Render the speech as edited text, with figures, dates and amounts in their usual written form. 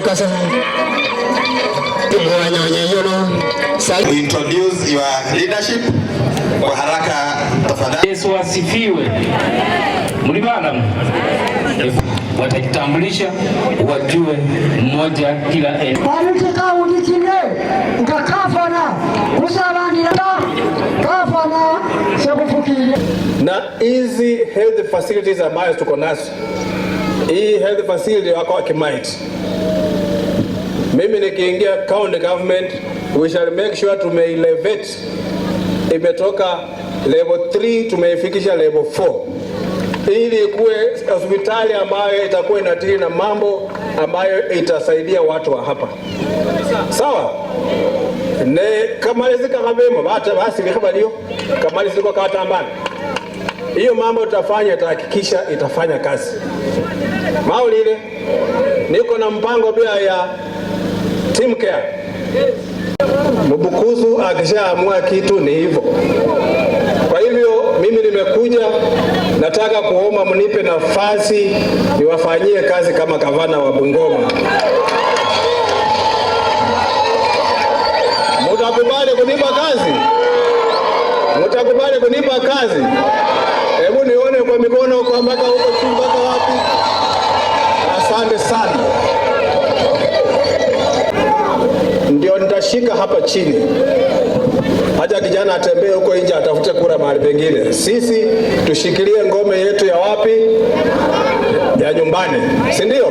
kasa introduce your leadership kwa haraka tafadhali. Yesu asifiwe. Mlibana watajitambulisha wajue mmoja kila eneo. Walitaka ulikile ngakafana usabandira kafana sekufukile. Na hizi health facilities ambayo tuko nazo, hii health facility wako Kimaiti. Mimi nikiingia county government, we shall make sure tumeelevate, imetoka level 3 tumeifikisha level 4, ili kuwe hospitali ambayo itakuwa inatili na mambo ambayo itasaidia watu wa hapa. Sawa? Ne kama lizika kabemo bata basi likabaliyo kama liziko katambana. Hiyo mambo tutafanya, tutahakikisha itafanya kazi. Maulile niko na mpango pia ya team care. Mbukuzu akishaamua kitu ni hivyo. Kwa hivyo mimi nimekuja, nataka kuomba mnipe nafasi niwafanyie kazi kama gavana wa Bungoma. Mtakubali kunipa kazi? Mtakubali kunipa kazi? Hebu nione kwa mikono kwa mpaka huko chini mpaka wapi. Asante sana. Ndio nitashika hapa chini. Haja kijana atembee huko nje atafute kura mahali pengine. Sisi tushikilie ngome yetu ya wapi? Ya nyumbani. Si ndio?